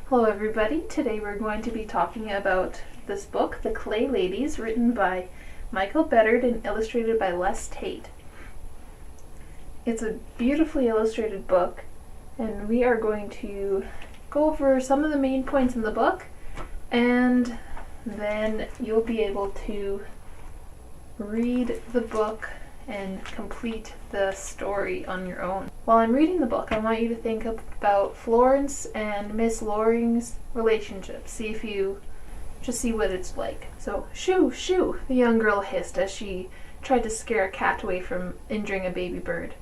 Hello everybody, today we're going to be talking about this book, The Clay Ladies, written by Michael Bedard and illustrated by Les Tait. It's a beautifully illustrated book, and we are going to go over some of the main points in the book, and then you'll be able to read the book and complete the story on your own. While I'm reading the book, I want you to think about Florence and Miss Loring's relationship. See what it's like. So, shoo, shoo, the young girl hissed as she tried to scare a cat away from injuring a baby bird.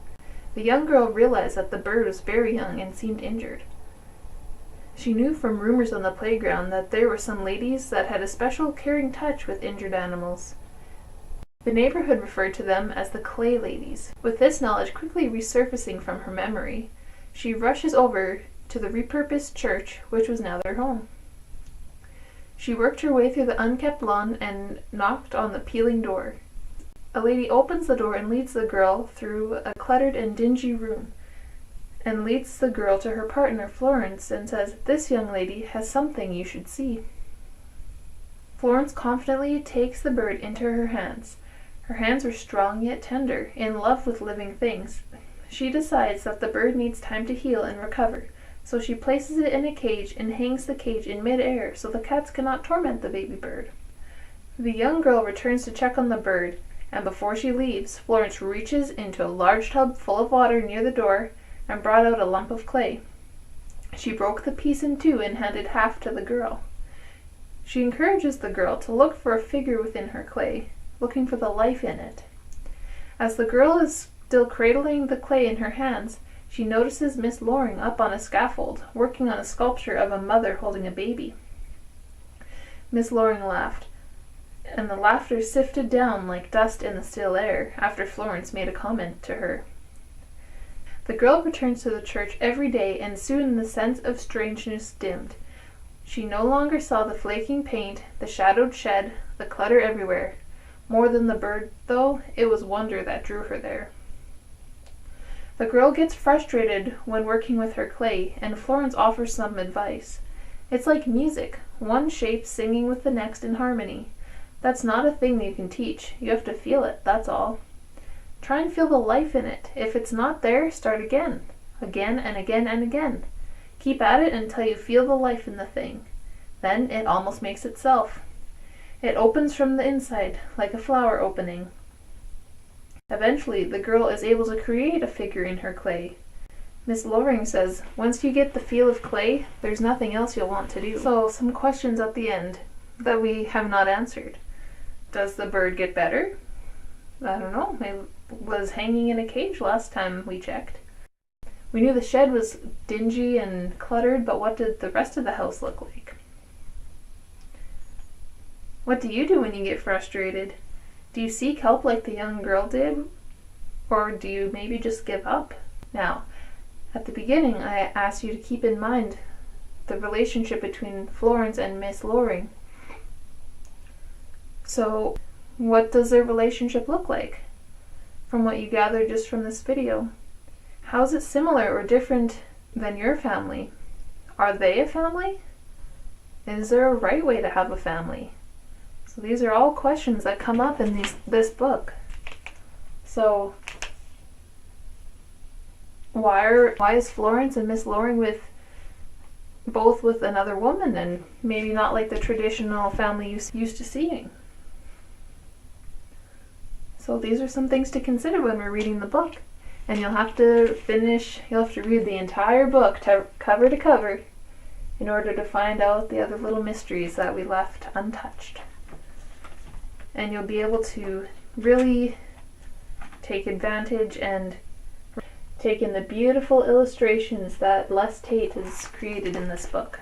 The young girl realized that the bird was very young and seemed injured. She knew from rumors on the playground that there were some ladies that had a special caring touch with injured animals. The neighborhood referred to them as the Clay Ladies. With this knowledge quickly resurfacing from her memory, she rushes over to the repurposed church, which was now their home. She worked her way through the unkept lawn and knocked on the peeling door. A lady opens the door and leads the girl through a cluttered and dingy room, and leads the girl to her partner, Florence, and says, "This young lady has something you should see." Florence confidently takes the bird into her hands. Her hands were strong yet tender, in love with living things. She decides that the bird needs time to heal and recover, so she places it in a cage and hangs the cage in mid-air so the cats cannot torment the baby bird. The young girl returns to check on the bird, and before she leaves, Florence reaches into a large tub full of water near the door and brought out a lump of clay. She broke the piece in two and handed half to the girl. She encourages the girl to look for a figure within her clay, looking for the life in it. As the girl is still cradling the clay in her hands, she notices Miss Loring up on a scaffold, working on a sculpture of a mother holding a baby. Miss Loring laughed, and the laughter sifted down like dust in the still air after Florence made a comment to her. The girl returns to the church every day, and soon the sense of strangeness dimmed. She no longer saw the flaking paint, the shadowed shed, the clutter everywhere. More than the bird, though, it was wonder that drew her there. The girl gets frustrated when working with her clay, and Florence offers some advice. It's like music, one shape singing with the next in harmony. That's not a thing you can teach. You have to feel it, that's all. Try and feel the life in it. If it's not there, start again. Again and again and again. Keep at it until you feel the life in the thing. Then it almost makes itself. It opens from the inside, like a flower opening. Eventually, the girl is able to create a figure in her clay. Miss Loring says, once you get the feel of clay, there's nothing else you'll want to do. So, some questions at the end that we have not answered. Does the bird get better? I don't know. It was hanging in a cage last time we checked. We knew the shed was dingy and cluttered, but what did the rest of the house look like? What do you do when you get frustrated? Do you seek help like the young girl did? Or do you maybe just give up? Now, at the beginning, I asked you to keep in mind the relationship between Florence and Miss Loring. So, what does their relationship look like? From what you gathered just from this video. How is it similar or different than your family? Are they a family? Is there a right way to have a family? So these are all questions that come up in this book. So why is Florence and Miss Loring both with another woman and maybe not like the traditional family you used to seeing? So these are some things to consider when we're reading the book. And you'll have to read the entire book cover to cover in order to find out the other little mysteries that we left untouched. And you'll be able to really take advantage and take in the beautiful illustrations that Les Tait has created in this book.